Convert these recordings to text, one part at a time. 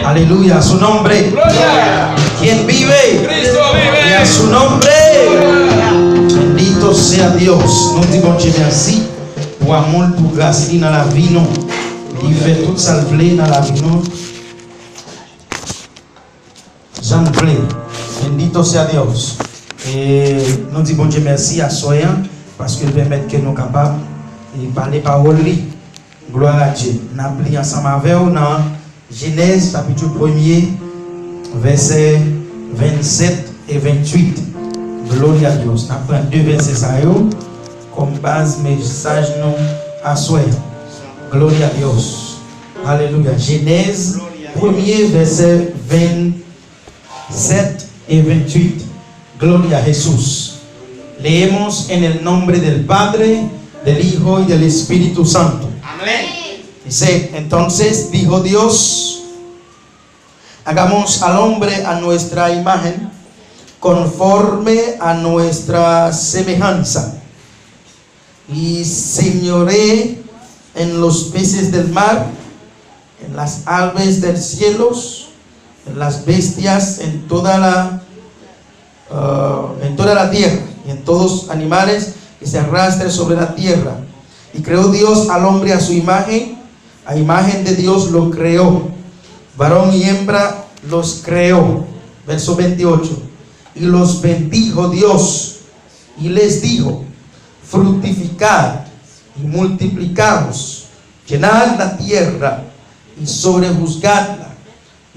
Aleluya, a su nombre. Gloria. ¿Quién vive? Cristo vive. Y a su nombre. Bendito sea Dios. Nous disons Dieu merci pour amour, pour grâce dans la vie. Il fait tout ça dans la vie. J'en plaît. Bendito sea Dios. Et nous disons Dieu merci à Soyan parce qu'il permet que nous sommes capables de parler parole. Gloire à Dieu. Nous avons pris ensemble avec vous dans Genèse chapitre 1er, versets 27 et 28. Gloire à Dieu. Nous prenons deux versets comme base message nous à Soyan. Gloire à Dieu. Alléluia. Genèse 1er, verset 27 y 28. Gloria a Jesús. Leemos en el nombre del Padre, del Hijo y del Espíritu Santo. Amén. Dice, entonces dijo Dios, hagamos al hombre a nuestra imagen, conforme a nuestra semejanza, y señoré en los peces del mar, en las aves del cielo, en las bestias, en toda la tierra y en todos los animales que se arrastren sobre la tierra. Y creó Dios al hombre a su imagen, a imagen de Dios lo creó, varón y hembra los creó. Verso 28. Y los bendijo Dios y les dijo, fructificad y multiplicaos, llenad la tierra y sobrejuzgadla,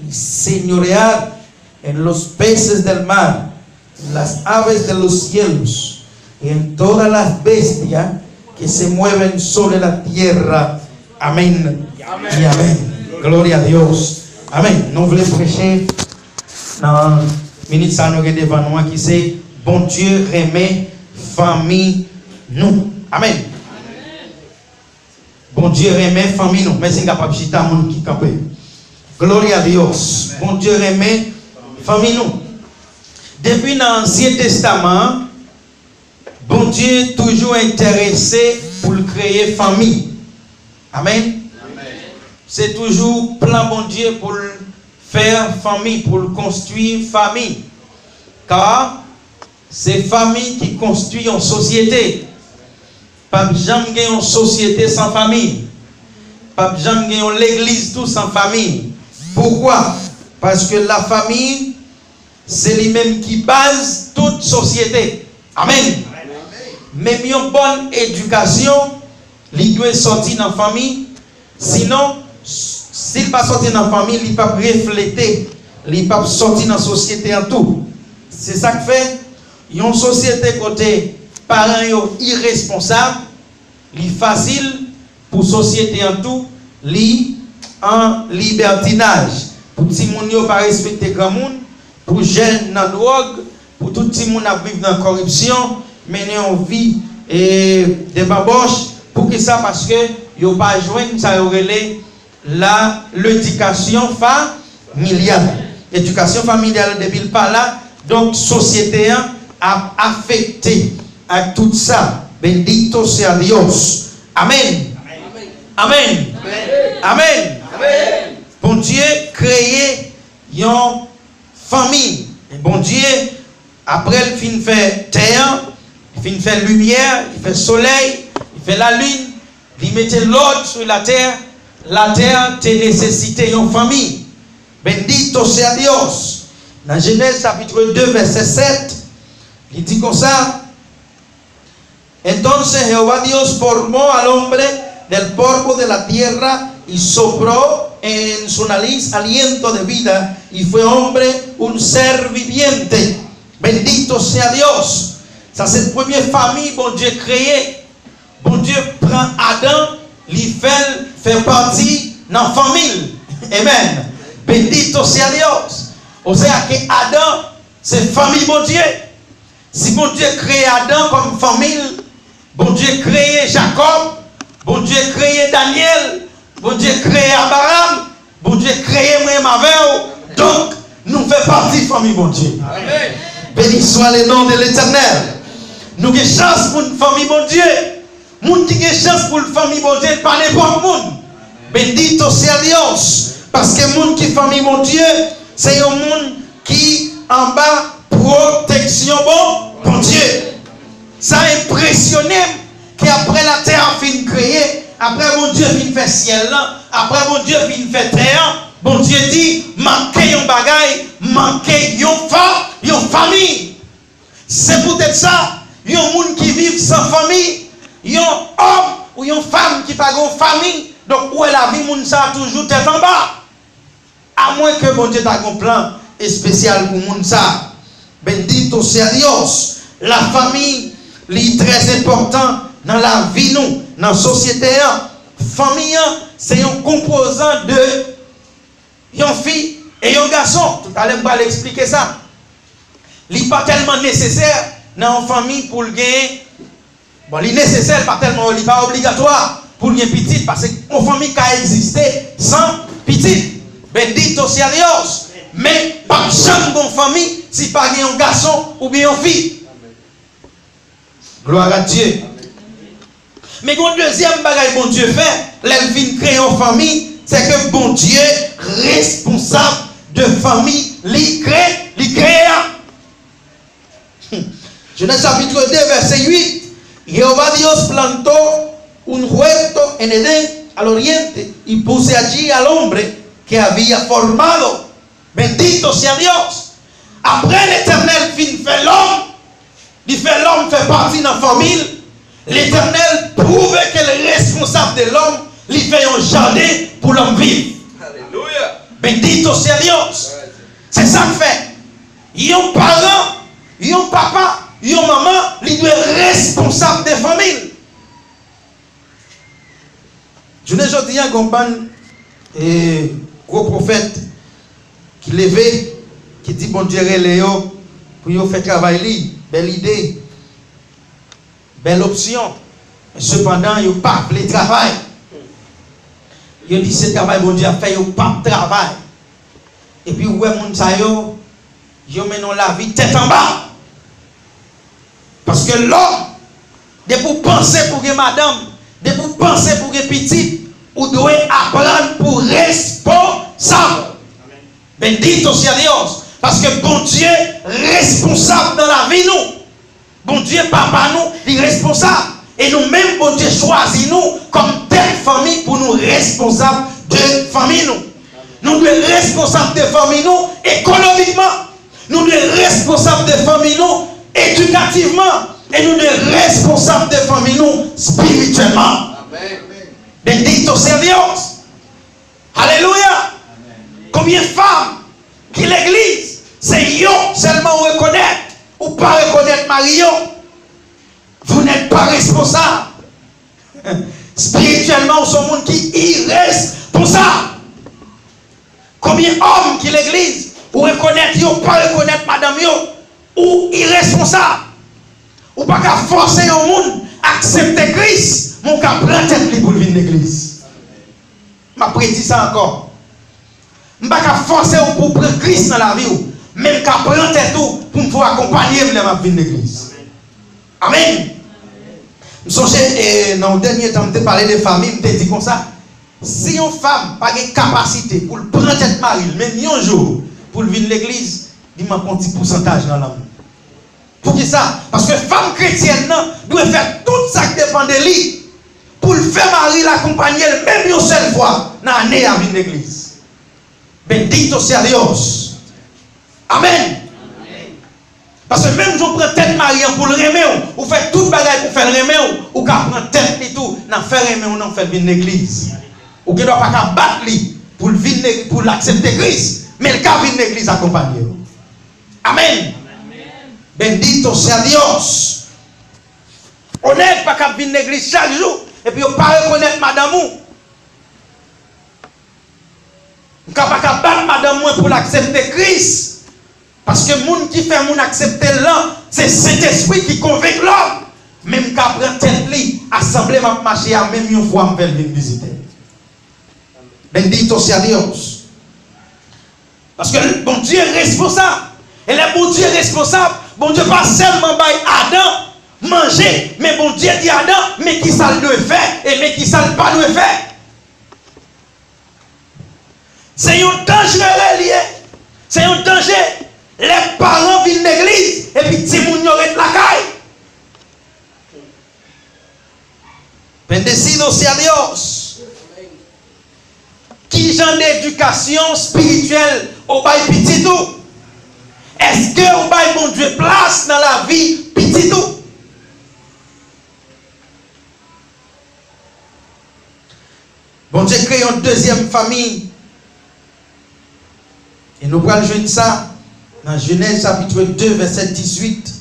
y señoread en los peces del mar, en las aves de los cielos, y en todas las bestias que se mueven sobre la tierra. Amén y amén. Gloria a Dios. Amén. Nous voulons prêcher dans minute ça nous devant nous qui c'est bon Dieu remet famille nous. Amen. Bon Dieu remet famille nous. Mais c'est capable de chita monde qui campe. Gloria a Dios. Bon Dieu remet famille nous. Depuis l'Ancien Testament, bon Dieu est toujours intéressé pour créer famille. Amen. C'est toujours plan bon Dieu pour faire famille, pour construire famille. Car c'est famille qui construit une société. Pas jamais une société sans famille. Pas jamais l'église tout sans famille. Pourquoi? Parce que la famille, c'est lui-même qui base toute société. Amen. Même une bonne éducation, il doit sortir dans la famille. Sinon, s'il ne pas sortir dans la famille, il ne peut pas refléter, il ne peut pas sortir dans la société en tout. C'est ça que fait. Une société côté parents irresponsables, il est facile pour la société en tout, en libertinage. Pour les gens qui ne pas respecter grand monde, pour les jeunes dans la drogue, pour tout le monde qui vit dans la corruption, mener en vie et des baboches, pour que ça, parce que ils n'ont pas joint ça l'éducation familiale. L'éducation familiale depuis le pas là, donc société a affecté à tout ça. Bendito sea Dios. Amen. Amen. Amen. Amen. Bon Dieu créé une famille. Et bon Dieu, après il fin fait terre, il fin fait lumière, il fait soleil, il fait la lune, il mettait l'ordre sur la terre te nécessité une famille. Bendito sea Dios. Dans Genèse chapitre 2 verset 7, il dit comme ça. Entonces Jehová Dios formó al hombre del polvo de la tierra y sopló en su nariz aliento de vida y fue hombre un ser viviente. Bendito sea Dios. Ça c'est la première famille bon Dieu créé. Bon Dieu prend Adam, lui fait partie de la famille. Amen. Bendito sea Dios. O sea que Adam c'est famille bon Dieu. Si bon Dieu crée Adam comme famille, bon Dieu créé Jacob, bon Dieu créé Daniel, bon Dieu créé Abraham, bon Dieu créé moi-même. Donc, nous faisons partie de la famille bon Dieu. Amen. Béni soit le nom de l'Éternel. Nous avons chance pour une famille bon Dieu. Moun qui a chance pour une famille bon Dieu, pas n'importe monde. Bendito sea Dios. Parce que le monde qui famille mon Dieu, c'est un monde qui en bas protection bon Dieu. Ça a impressionné qu'après la terre a fini créée, après mon Dieu vient faire ciel là, après mon Dieu vient faire terre, bon Dieu dit, manquez un bagaille, manquez une famille. C'est peut-être ça, il y a un monde qui vit sans famille, il y a un homme ou une femme qui n'a pas de famille, donc où est la vie, moun ça toujours tête en bas. À moins que bon Dieu ait un plan spécial pour moun ça. Bendito sea Dios. La famille est très important dans la vie, nous, dans la société. Famille, c'est un composant de une fille et un garçon. Tout à l'heure, je vais l'expliquer ça. Il n'est pas tellement nécessaire dans une famille pour le gagner. Bon, il est nécessaire, pas tellement, il n'est pas obligatoire pour le gagner petit, parce qu'une famille qui a existé sans petit. Bendito sea Dios. Mais pas jamais bonne famille si pas un garçon ou bien une fille. Gloire à Dieu. Mais le deuxième bagage bon Dieu fait, l'elvin créer une famille, c'est que bon Dieu responsable de famille, il crée. Genèse chapitre 2, verset 8. Jehová Dios plantó un huerto en Edén al oriente y puse allí al hombre que había formado. Bendito sea Dios. Après l'Éternel fait l'homme, il fait l'homme fait partie de la famille. L'Éternel prouve que le responsable de l'homme, il fait un jardin pour l'homme vivre. Alléluia. Bendito sea Dios. C'est ça que fait. Yon parent, yon papa, yon maman, il doit être responsable de la famille. Je ne sais pas si un gros prophète qui levait, qui dit bon Dieu Léo pour faire travail, belle idée, belle option. Cependant, il n'y a pas de travail. Il dit ce travail bon Dieu a fait, il n'y a pas de travail. Et puis, ouais, mon sayo, je mène la vie tête en bas. Parce que l'homme, de pour penser pour que madame, de pour penser pour que petit, ou doit apprendre pour responsable. Bendito sea Dios. Parce que bon Dieu responsable dans la vie nous. Bon Dieu papa nous, il est responsable. Et nous-mêmes, bon Dieu choisit nous comme telle famille pour nous responsables de famille nous. Nous sommes responsables de famille nous économiquement. Nous sommes responsables de famille nous éducativement. Et nous sommes responsables de famille nous spirituellement. Amen. Bendito sea Dios. Alléluia. Combien de femmes qui l'église, c'est yo seulement reconnaître ou pas reconnaître Marion. Vous n'êtes pas responsable. Spirituellement, vous sommes monde qui est irresponsable. Combien d'hommes qui l'église, ou reconnaître yo, pas reconnaître madame yo, ou irresponsable. Ou pas qu'à forcer au monde à accepter Christ, mon qu'à prendre tête pour venir l'église. Je prédit ça encore. Je ne vais pas forcer pour prendre Christ dans la vie, même qu'à prendre tête pour me faire accompagner pour venir l'église. Amen. Je songeais dans le dernier temps, je parlais de famille, je dit comme ça. Si une femme n'a pas de capacité pour prendre tête mari, même un jour, pour venir l'église, il m'a un petit pourcentage dans l'amour. Pour qui ça? Parce que femme chrétienne doit faire tout ça qui dépend de lui pour le faire mari l'accompagner même une seule fois dans l'année à venir l'église. Bendito sea Dios. Amen. Parce que même si on prend tête mari pour le remettre, ou fait tout bagage pour faire le remettre, ou qu'à prendre tête et tout, dans faire remettre ou non faire venir l'église. Ou qui ne doit pas battre lui pour l'accepter Christ, mais le cas venir l'église accompagner. Amen. Bendito sea Dios. On n'est pas qu'à venir l'église chaque jour et puis on ne peut pas reconnaître madame ou. On ne peut pas battre madame ou pour l'accepter Christ. Parce que les gens qui fait moun accepter l'homme, c'est Saint-Esprit qui convainc l'homme. Même qu'à prendre tête li, assemblée m'a marché à même une fois me venir visiter. Bendito sea Dios. Parce que le bon Dieu est responsable. Et le bon Dieu est responsable. Bon Dieu pas seulement bail Adam manger, mais bon Dieu dit Adam, mais qui ça le doit faire et mais qui ça le pas doit faire. C'est un danger lié. C'est un danger. Les parents viennent de l'église et puis ti moun yo rete la caille. Bendecido sea Dios. Qui genre d'éducation spirituelle au bail petit tout? Est-ce que au bail mon Dieu place dans la vie petit tout? Bon Dieu crée une deuxième famille. Et nous allons jouer ça dans Genèse chapitre 2 verset 18.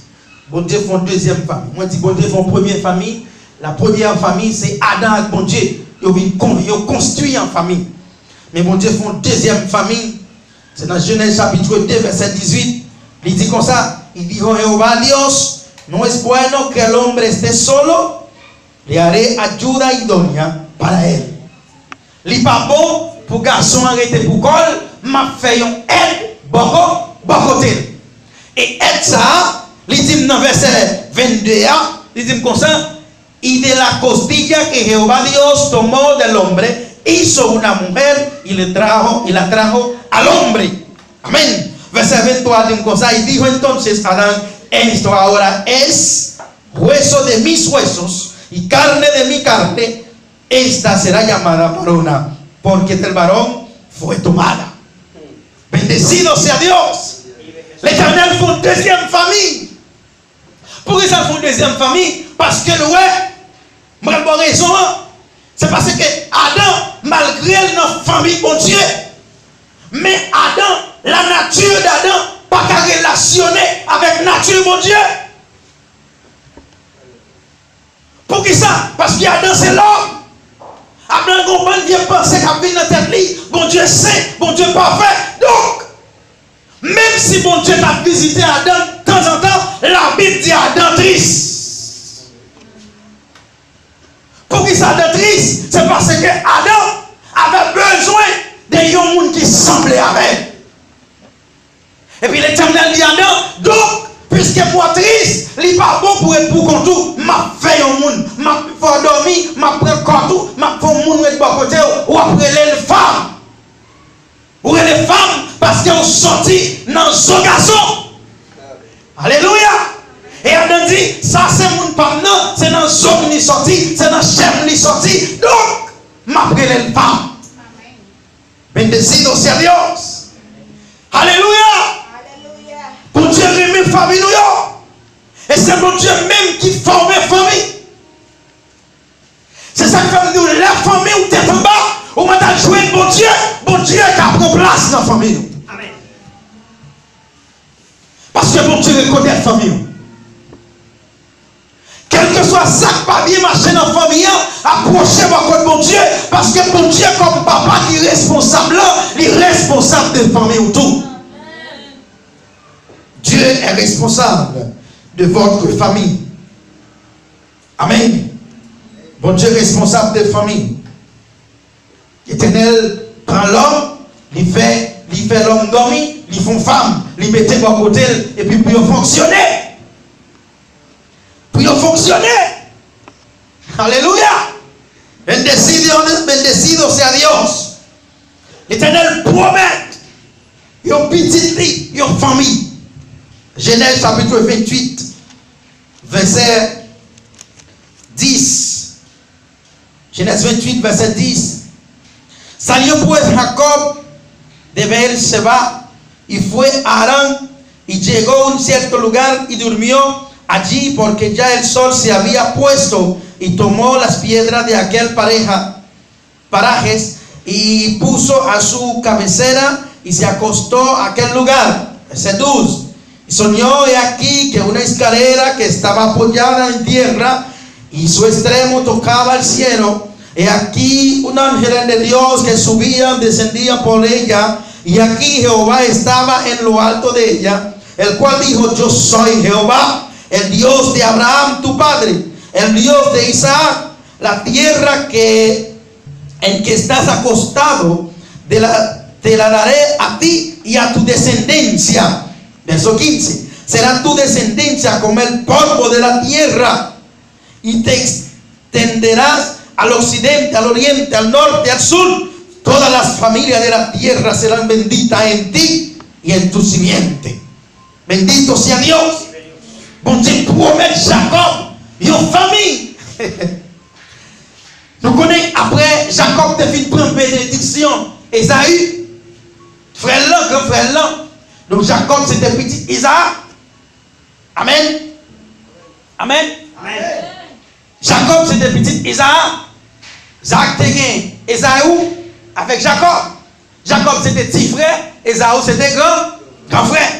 Bon Dieu fait une deuxième famille. Moi je dis bon Dieu fait une première famille. La première famille c'est Adam et bon Dieu. Ils ont construit en famille. Mais bon Dieu fait une deuxième famille. C'est dans Genèse chapitre 2 verset 18. Il dit comme ça. Il dit Jehová Dios, no es bueno que el hombre esté solo. Le haré ayuda idónea para él. Li pas bon pour garçon arrêter pour col, m'a fait un aide beaucoup côté. Et aide ça, il dit dans verset 22, il dit comme ça, y de la costilla que Jehová Dios tomó del hombre, hizo una mujer y la trajo al hombre. Amén. Verset 23 dice como ça, y dijo entonces Adán, esto ahora es hueso de mis huesos y carne de mi carne. Esta será llamada varona, porque del varón fue tomada. Bendecido sea Dios. L'Éternel font une deuxième famille. Pourquoi ça font une deuxième famille? Parce que le moi j'ai raison. C'est parce que Adam, malgré notre famille, bon Dieu, mais Adam, la nature d'Adam, pas qu'à relationner avec la nature, bon Dieu. Pour qui ça? Parce qu'Adam c'est l'homme. Adam comprend bien penser qu'à venir dans tête li, bon Dieu saint, bon Dieu parfait. Donc, même si bon Dieu t'a visité Adam de temps en temps, la Bible dit Adam triste. Pour qui ça Adam triste? C'est parce que Adam avait besoin de monde qui semblait avec. Et puis l'Éternel dit Adam, donc, puisque moi triste, il n'est pas bon pour être pour contour, m'a fait un monde, m'a fait dormir, m'a pris contour, m'a fait un monde de bon côté, ou après les femmes. Ou les femmes, parce qu'elles ont sorti dans son garçon. Alléluia. Et Adam dit, ça c'est mon pas non, c'est dans son qui sorti, c'est dans chef qui sorti. Donc, m'a pris les femmes. Bendecido sea Dios. Alléluia. Pour Dieu remet famille nous. Et c'est mon Dieu même qui forme famille. C'est ça qui fait nous la famille où tu es en bas, où on a joué bon Dieu qui a pris place dans la famille. Amen. Parce que bon Dieu reconnaît la famille. Quel que soit ça qui pas bien marché dans la famille, approchez-moi de bon Dieu, parce que bon Dieu comme papa qui est responsable, il est responsable de la famille autour. Dieu est responsable de votre famille. Amen. Bon Dieu est responsable de la famille. L'Éternel prend l'homme, il fait l'homme dormir, il font femme, il met à côté, et puis pour fonctionner. Pour fonctionner. Alléluia. Bendecido sea Dios. L'Éternel promet une petite vie, une famille. Genèse chapitre 28, verset 10. Genèse 28, verset 10. Salió pues Jacob de Beer-Seba y fue a Harán y llegó a un cierto lugar y durmió allí porque ya el sol se había puesto, y tomó las piedras de aquel parajes y puso a su cabecera y se acostó a aquel lugar. Verset 12. Y soñó he aquí que una escalera que estaba apoyada en tierra y su extremo tocaba el cielo. He aquí un ángel de Dios que subía, descendía por ella, y aquí Jehová estaba en lo alto de ella, el cual dijo: yo soy Jehová, el Dios de Abraham tu padre, el Dios de Isaac. La tierra en que estás acostado te la daré a ti y a tu descendencia. Verso 15. Será tu descendencia como el polvo de la tierra, y te extenderás al occidente, al oriente, al norte, al sur. Todas las familias de la tierra serán benditas en ti y en tu simiente. Bendito sea Dios. Bon Dieu promet Jacob une famille. Nous connaissons après Jacob te fin prendre bénédiction. Esaü, frère là, grand frère là. Donc Jacob c'était petit Isaac. Amen. Amen. Amen. Jacob c'était petit Isaac. Isaac te gagné Esaü avec Jacob. Jacob c'était petit frère. Esaü c'était grand frère.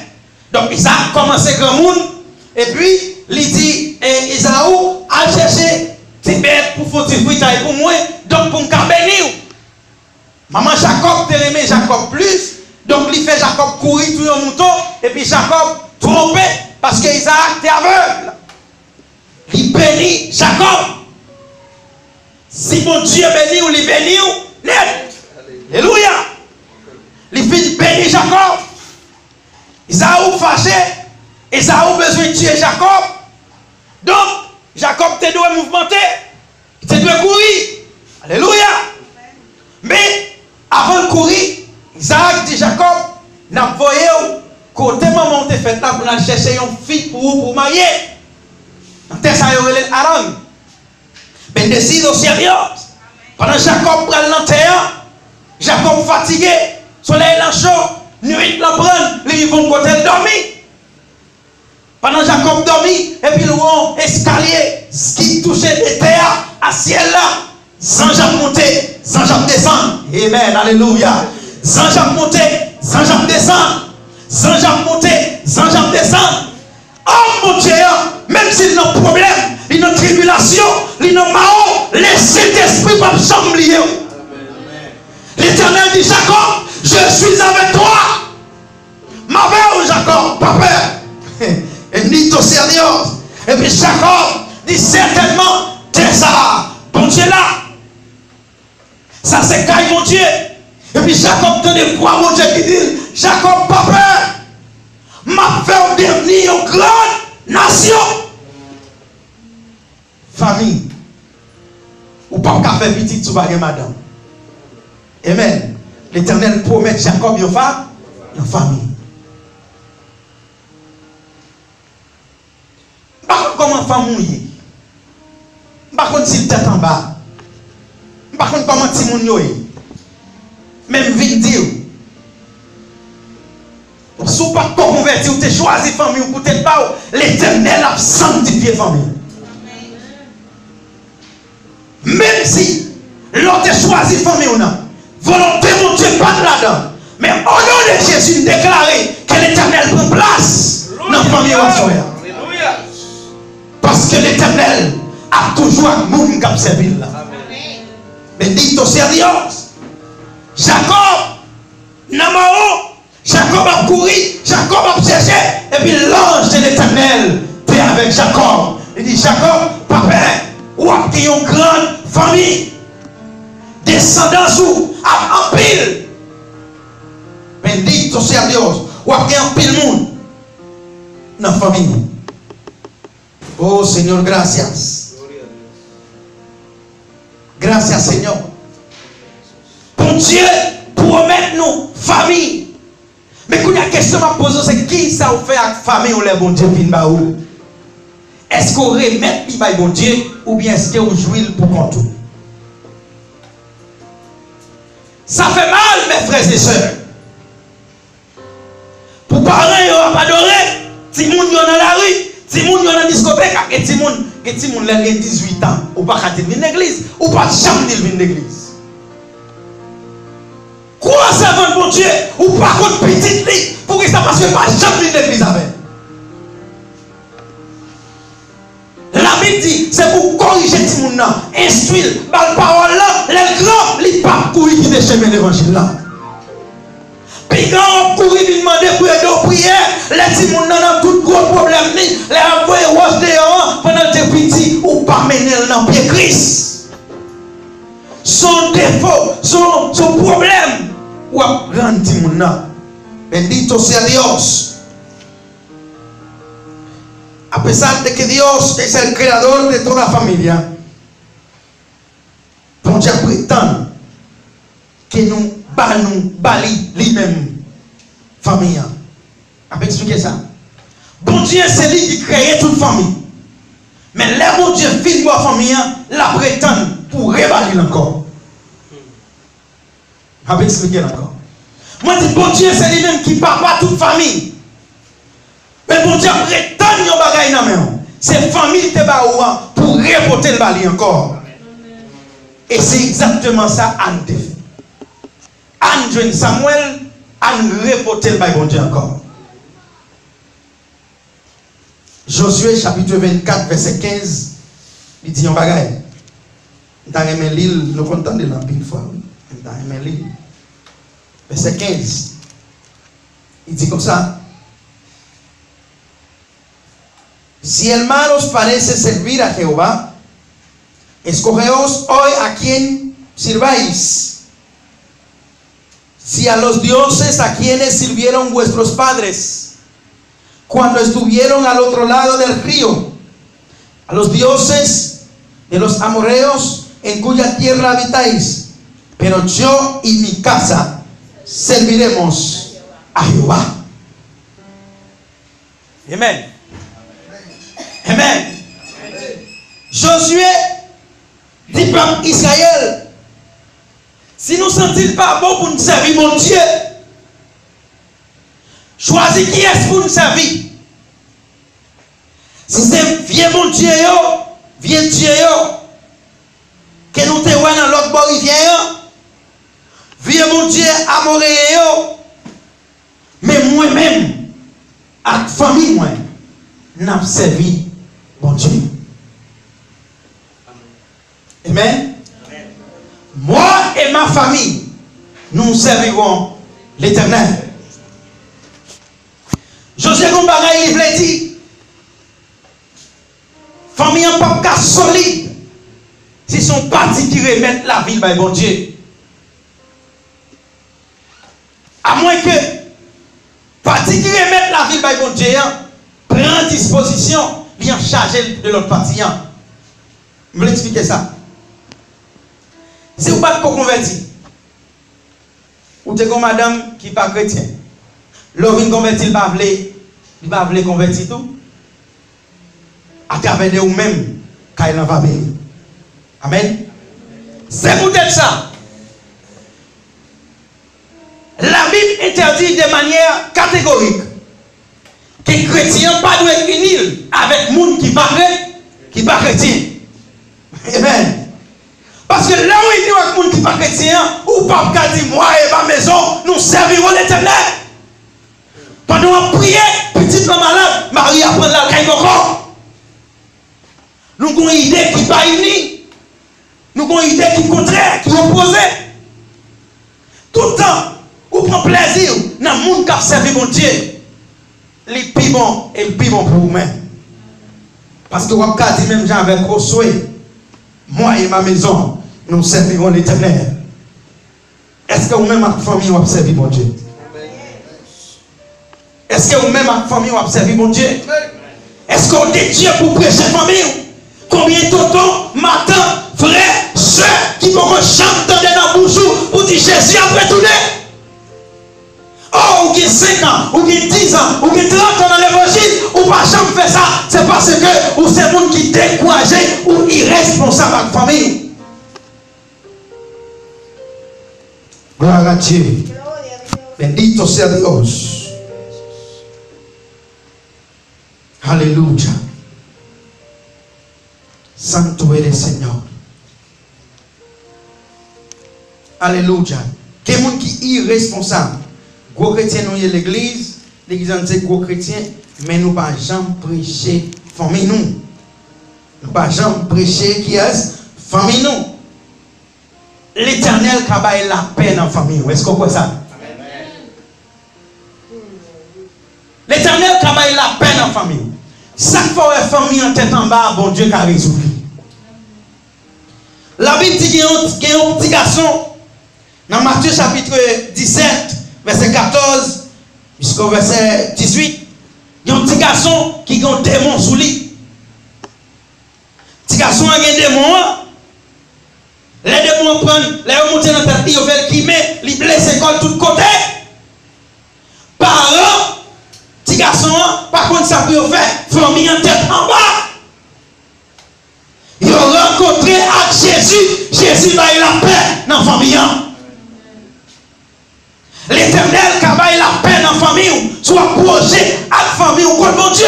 Donc Isaac commençait grand monde. Et puis il dit Esaü a cherché petit bête pour faire du fruit pour moi. Donc pour me bénir. Maman Jacob te aimé Jacob plus. Donc il fait Jacob courir tout le mouton. Et puis Jacob trompé parce que Isaac était aveugle. Il bénit Jacob. Si mon Dieu bénit ou il bénit ou net. Alléluia. Il finit bénir Jacob. Esaü fâché. Esaü besoin de tuer Jacob. Donc Jacob te doit mouvementer. Il te doit courir. Alléluia. Mais avant de courir, Isaac dit Jacob, n'a voyé côté maman te fait là pour aller chercher une fille pour marier. En terre ça y aurait Aram. Bendecido sea Dios. Pendant Jacob prend l'enterre, Jacob fatigué, soleil en chaud, nuit la prendre, ils vont côté dormir. Pendant Jacob dormit, et puis le rond escalier qui touchait des terres à ciel là, sans jamais monter, sans jamais descendre. Amen, alléluia. Sans jamais monter, sans jamais descendre. Sans jamais monter, sans jamais descendre. Oh mon Dieu, même s'il y a un problème, il y a une tribulation, il y a un mao, laissez l'esprit pas s'oublier. L'Éternel dit Jacob, je suis avec toi. Ma peur, Jacob, pas peur. Bendito sea Dios. Et puis Jacob dit certainement, t'es ça, bon Dieu là. Ça c'est caille mon Dieu. Et puis Jacob tenait quoi mon Dieu qui dit, Jacob pas peur. M'a fait devenir une grande nation. Famille. Ou pas qu'à faire petit sous baguette madame. Amen. L'Éternel promet Jacob une famille. Par contre, comment femme mouille? Par contre, s'il tête en bas. Par contre, comment si moun yo? Même vite dire. Si vous pas converti, vous avez choisi famille, vous peut-être pas. L'Éternel a sanctifié famille. Même si l'autre choisi famille ou non, volonté mon Dieu pas là-dedans. Mais au nom de Jésus, déclaré que l'Éternel prend place dans la famille ou parce que l'Éternel a toujours un monde qui a servi là. Bendito sea Dios. Jacob, Namao, Jacob a couru, Jacob a cherché, et puis l'ange de l'Éternel était avec Jacob. Il dit Jacob, papa, ou a une grande famille, descendance ou en pile. Bendito sea Dios, ou a un pile monde dans la famille. Oh Señor, gracias. Gracias, Señor. Bon Dieu, promet nous famille. Mais quand la question m'a posée, c'est qui ça vous fait avec famille ou les bon Dieu fin ou? Est-ce qu'on remet li bay bon Dieu ou bien est-ce qu'on jouit pour compte? Ça fait mal, mes frères et sœurs. Pour parents, ils n'ont pas adoré. Si moun yon dans la rue. Si moun yon dans discothèque, et si moun l'a 18 ans, ou pas qu'à venir l'église, ou pas jamais venir l'église. Quoi ça va bon Dieu, ou pas contre petite lit, pour que ça passe pas jamais venir l'église avec. La Bible dit, c'est pour corriger ti moun nan, instruire, par parole là, les grands, les pas courir qui chemin l'évangile là. Puis quand on courit lui demander pour aider prière, les petits moun nan tout gros problème ni, les envoyer roche dehors pendant tes petits ou pas mener dans pied Christ. Son défaut, son problème ou a grand petit moun nan. Bendito sea Dios. A pesar de que Dios es el creador de toda familia, bon Dieu prétend que nous bali lui-même famille. A peut expliquer ça. Bon Dieu c'est lui qui crée toute famille. Mais là bon Dieu fin de famille la prétend pour révaler encore. A peut expliquer encore. Moi dis bon Dieu c'est lui-même qui papa toute famille. Mais bon Dieu prétend yon bagay nan men. C'est famille te ba ou pour reporter le bali encore. Et c'est exactement ça Anne te fait. Anne joine Samuel, Anne reporter le bali bon Dieu encore. Josué chapitre 24 verset 15, il dit un bagay. Dans un l'île, nous comptons de l'empire fois. Dans un l'île. Verset 15. Il dit comme ça. Si hermanos parece servir a Jehová, escogeos hoy a quien sirváis. Si a los dioses a quienes sirvieron vuestros padres, cuando estuvieron al otro lado del río, a los dioses de los amorreos en cuya tierra habitáis, pero yo y mi casa serviremos a Jehová. Amén. Amen. Josué dit peuple Israël, si nous ne sentons pas bon pour nous servir mon Dieu, choisis qui est pour nous servir. Si c'est vieux mon Dieu, vieux Dieu, que nous te voyons dans l'autre bord rivière, vieux mon Dieu amoré, mais moi-même, avec famille, moi, n'a servi bon Dieu. Amen. Amen. Moi et ma famille, nous servirons l'Éternel. Josué Gombara, il voulait dire, famille en pas solide, si son parti qui remettent la ville par bon Dieu. À moins que parti qui remettent la ville par bon Dieu, prend disposition, bien chargé de l'autre partie. Je vais expliquer ça. Si vous ne pas converti, ou t'es comme madame qui n'est pas chrétien, l'homme qui converti, il ne va pas convertir tout, à travers de vous-même, quand il en va bien. Amen. C'est peut-être ça. La Bible interdit de manière catégorique que les chrétiens ne doivent pas être unis avec les gens qui ne sont pas chrétiens. Amen. Parce que là où il y a des gens qui ne sont pas chrétiens, ou pas dire moi et ma maison, nous servirons l'Éternel. Pendant qu'on prie, petite maman malade, Marie apprend la caille encore. Nous avons une idée qui n'est pas unie. Nous avons une idée qui est contraire, qui est opposée. Tout le temps, on prend plaisir dans le monde qui a servi mon Dieu. Les plus bons et les plus bons pour vous-même. Parce que vous avez dit même avec Josué, moi et ma maison, nous servirons l'Éternel. Est-ce que vous-même, ma famille, vous avez servi mon Dieu? Est-ce que vous-même, ma famille, vous avez servi mon Dieu? Est-ce qu'on est Dieu pour prêcher famille? Combien de temps, matin, frères, soeurs, qui vont chanter dans la bouche pour dire Jésus après tout le oh, ou qui 5 ans, ou qui 10 ans, ou qui 30 ans dans l'évangile, ou pas jamais faire ça, c'est parce que ou c'est le monde qui est découragé ou irresponsable avec la famille. Gloire à Dieu. Bendito sea Dios. Alléluia. Santo est le Seigneur. Alléluia. Quel monde qui est irresponsable. Gros chrétien nous y l'église, l'église c'est gros chrétien, mais nous pas jamais prêcher famille nous. Nous pas jamais prêcher qui est famille nous. L'Éternel qui la paix dans la famille. Est-ce qu'on voit ça? L'Éternel qui la paix dans la famille. Chaque fois que la famille en tête en bas, bon Dieu qui a résolu. La Bible dit qu'il y a un petit garçon dans Matthieu chapitre 17, verset 14 jusqu'au verset 18. Il y a un petit garçon qui a un démon sous lui. Petit garçon a un démon. Les démons prennent, les montent dans la tête, ils veulent qui met il blesse l'école tout côté. Parents, petit garçon, par contre, ça peut faire famille en tête en bas. Ils ont rencontré avec Jésus. Jésus va la paix dans la famille. L'Éternel qui va la paix dans la famille, soit projet à la famille ou contre mon Dieu.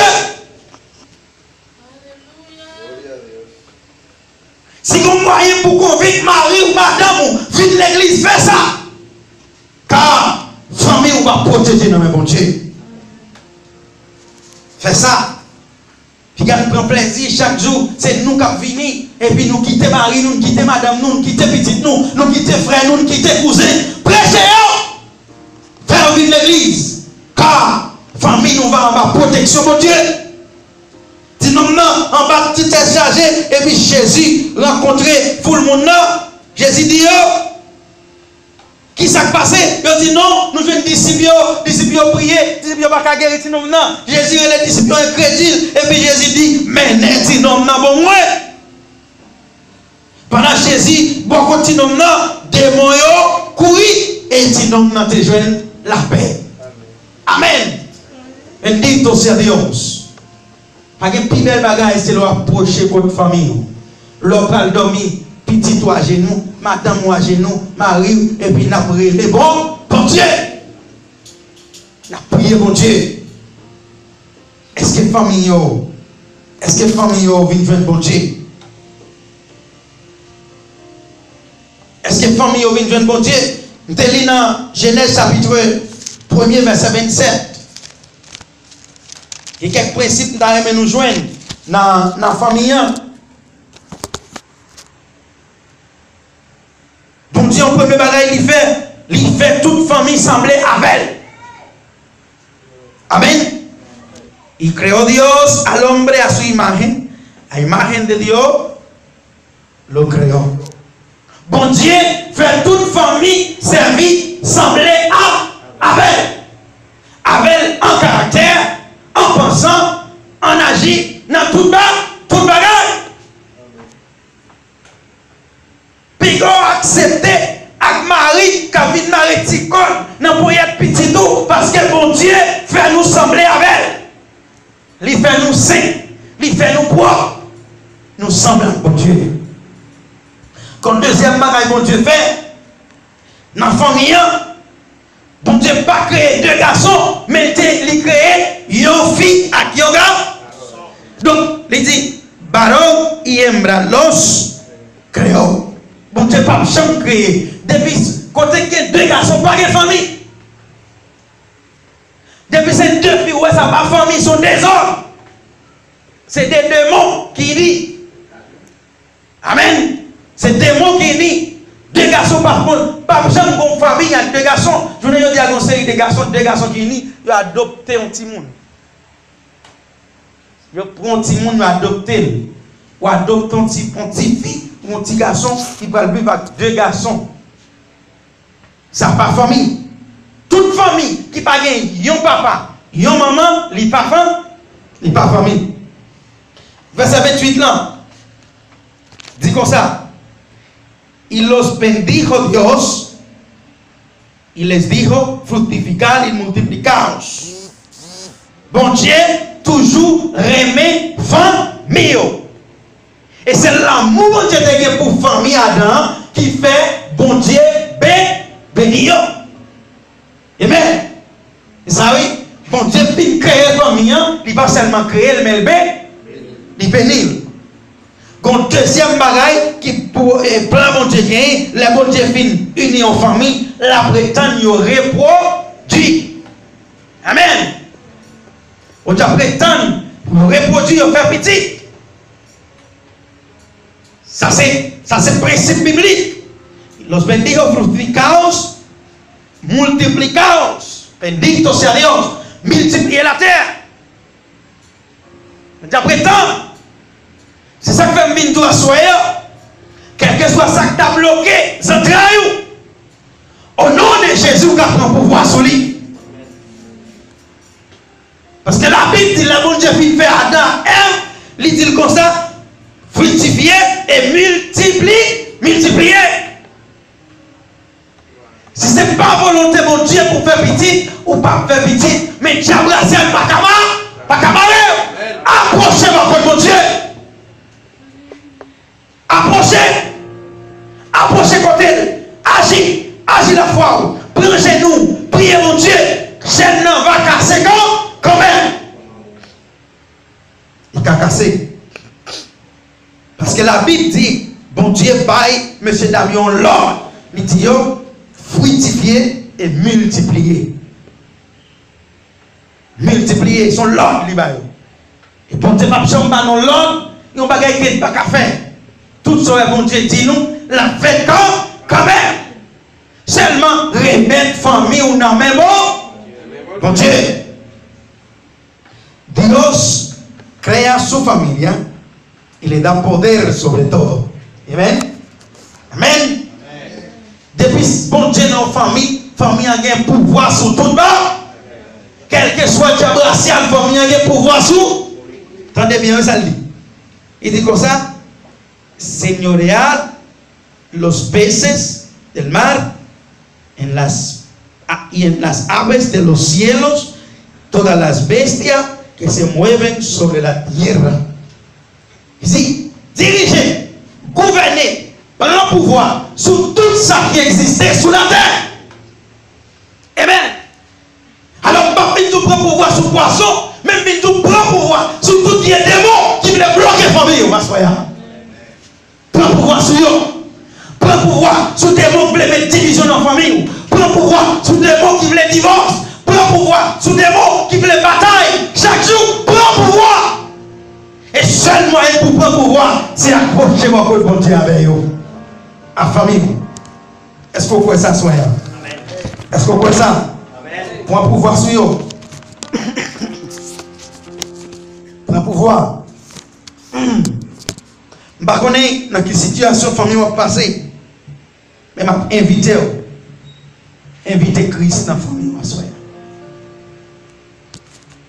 Si vous moyen pour convaincre Marie ou madame ou fille de l'église, faites ça. Car famille ou va protéger dans mes bon Dieu. Faites ça. Puis nous prenons plaisir chaque jour, c'est nous qui venons. Et puis nous quittons Marie, nous quittons madame, nous quittons petite, nous quittons frère, nous quittons cousin. Prêchez faire vivre l'église. Car famille nous va en bas protection, mon Dieu. Si nous en bas tout est chargé, et puis Jésus rencontrer tout le monde. Jésus dit, qui s'est passé? Il dit non, nous venons disciples prier, disciples pas guérir, si nous venons. Jésus est les disciples incrédules, et puis Jésus dit, mais n'est-ce non, bon moi. Pendant Jésus, beaucoup de nous, démons courir, et dit non, nous te joignent la paix. Amen. Bendito sea Dios. Pas de plus belle bagaille, c'est l'approcher contre famille. L'autre a dormi, petit toi à genoux, madame moi à genoux, Marie, et puis n'a prié. Mais bon Dieu. N'a prié, mon Dieu. Est-ce que famille, vient joindre bon Dieu? Est-ce que famille, vient joindre bon Dieu? Nous sommes dans Genèse chapitre 1er, verset 27. Il y a quelques principes que nous joindre dans la famille. Bon Dieu, en premier bagage, il fait toute famille sembler avec. Amén. Y creó Dios al hombre a su imagen. A imagen de Dios lo creó. Bon Dieu fait toute famille servir sembler à Abel. Abel en caractère, en pensant, en agit, dans tout bagage. Puis on accepté avec Marie, qui a vu Marie Ticon, dans pour être petit tout, parce que bon Dieu fait nous sembler avec elle. Il fait nous saints, il fait nous propres. Nous semblons avec bon Dieu. Comme deuxième bagage, bon Dieu fait, dans la famille, bon Dieu n'a pas créé deux garçons, mais il a créé une fille et un garçon. Donc, il dit, varón y hembra los creó. Bon Dieu n'a pas jamais créé. Depuis, quand il y a deux garçons, pas de famille. Depuis ces deux filles, ouais, ça n'a pas de famille, sont des hommes. C'est des démons qui disent. Amen. C'est des démons qui disent. Deux garçons, par contre, pas besoin de famille, il y a deux garçons. Je ne dis à une série de garçons, deux garçons qui disent, ils ont adopté un petit monde. Ils prennent un petit monde, ils adopté. Ou adoptent un petit fille, ou un petit garçon, qui va vivre avec deux garçons. Ça n'a pas famille. Toute famille qui n'a pas un papa, un maman, les parents, ils pas famille. Verset 28 là, dit comme ça. Y los bendijo Dios y les dijo fructificar y multiplicaos. Bon Dieu toujours remet famille. Et c'est l'amour bon Dieu de pour famille Adam qui fait bon Dieu bénir. Amen. Et ça oui, bon Dieu puis créer famille, il pas seulement créer mais il bénir. Quand deuxième bagaille qui pour plan bon Dieu gagne, les bon Dieu fin unis en famille, la prétend y reproduit. Amen. On doit prétendre reproduire faire petit. Ça c'est principe biblique. Los bendijo fructificaos, multiplicaos. Bendito sea Dios. Multipliez la terre. On doit prétendre. C'est ça que fait venir tout à soi, quel que soit ça qui t'a bloqué, ça trahi. Au nom de Jésus, qui a pris le pouvoir sur lui. Parce que la Bible dit, le bon Dieu fait Adam, il dit comme ça, fructifier et multiplier. Si c'est C'est pas volonté mon Dieu pour faire petit ou pas faire petit, mais diable c'est pas capable. Approchez mon Dieu. Approchez côté. Agis la foi. Prenez nous, priez mon Dieu. Jeune n'en va casser quand même. Il va casser. Parce que la Bible dit, bon Dieu baille M. Damien l'ordre. Il dit, fructifier et multiplier. Multiplier, son l'ordre, il va. Et bon Dieu, pas besoin de l'ordre, il n'y a pas qu'à faire. Tout ce bon Dieu dit nous, la fait quand même. Seulement remettre famille ou non même bon Dieu. Dios crea su familia y le da poder sobre todo. Amen. Amen. Depuis bon Dieu dans la famille a un pouvoir sur tout le monde. Quel que soit le diable racial, la famille a un pouvoir sur. Attendez bien, ça dit. Il dit comme ça. Señorear los peces del mar y en las aves de los cielos, todas las bestias que se mueven sobre la tierra. Ici, diriger, gouverner, prendre pouvoir sur tout ça qui existait sous la terre. Amen. Alors, pas tout prendre pouvoir sur poisson, même tout prendre pouvoir sur tout qui est démon qui voulait bloquer la famille. Prends pouvoir sur eux. Prends pouvoir sur des mots qui voulaient mettre division dans la famille. Prends pouvoir sur des mots qui voulaient divorce. Prends pouvoir sur des mots qui voulaient bataille. Chaque jour, prends pouvoir. Et seul moyen pour prendre pouvoir, c'est accrocher votre bon Dieu avec vous. À famille. Est-ce que vous pouvez ça, soyez? Est-ce que vous pouvez ça? Prends pouvoir sur eux. Prends pouvoir. Je ne sais pas dans quelle situation la famille va passer. Mais je vais inviter Christ dans la famille.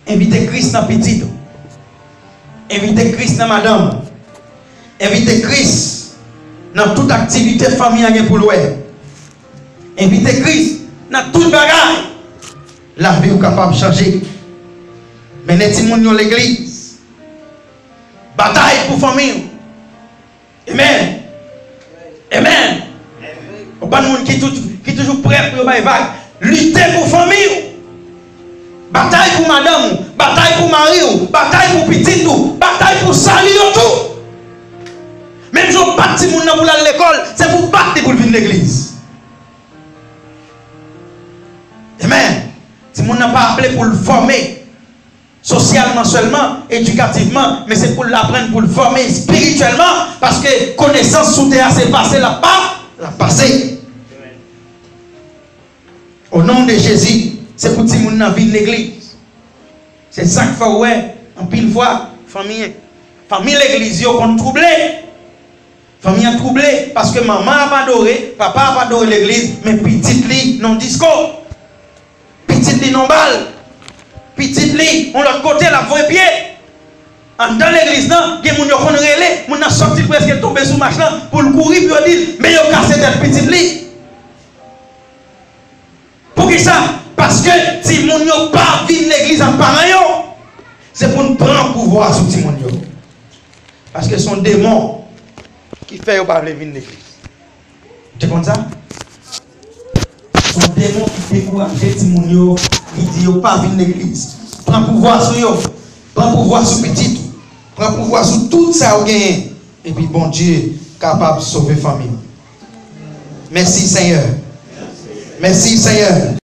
Inviter Christ dans la petite. Inviter Christ dans madame. Inviter Christ dans toute activité famille pour l'ouest. Inviter Christ dans toute bagaille. La vie est capable de changer. Mais nous l'église. Bataille pour la famille. Amen. Amen. On pas de monde qui est toujours prêt pour lutter pour la famille. Bataille pour madame, bataille pour mari, bataille pour petit, bataille pour salir tout. Même si on bat si moun pour aller à l'école, c'est pour battre pour venir à l'église. Amen. Si moun n'a pas appelé pour le former socialement seulement, éducativement, mais c'est pour l'apprendre, pour le former spirituellement, parce que connaissance sous terre c'est passé là-bas, la passé. Au nom de Jésus, c'est pour tout le monde dans l'église. C'est ça qu'il faut, ouais, en pile fois, famille l'église, ils ont troublé. Famille a troublé parce que maman a pas adoré, papa a pas adoré l'église, mais petite lit non disco. Petite lit non balle. Petite lit, on l'autre côté, la voie pied. Dans l'église, il y a des gens qui ont relé, ils ont sorti presque tombé sous machin pour le courir, puis ils disent, mais ils ont cassé cette petite lit. Pour qui ça? Parce que si les gens n'ont pas vu l'église en parlant, c'est pour nous prendre pouvoir sur les gens. Parce que ce sont des démons qui fait qu'ils ne pas venir l'église. Tu comprends ça? Ce sont des démons qui découragent les gens qui disent qu'ils ne pas venir l'église. Prends pouvoir sur eux. Prends pouvoir sur petit. Prends pouvoir sur tout ça. Et puis bon Dieu capable de sauver la famille. Merci Seigneur. Merci Seigneur.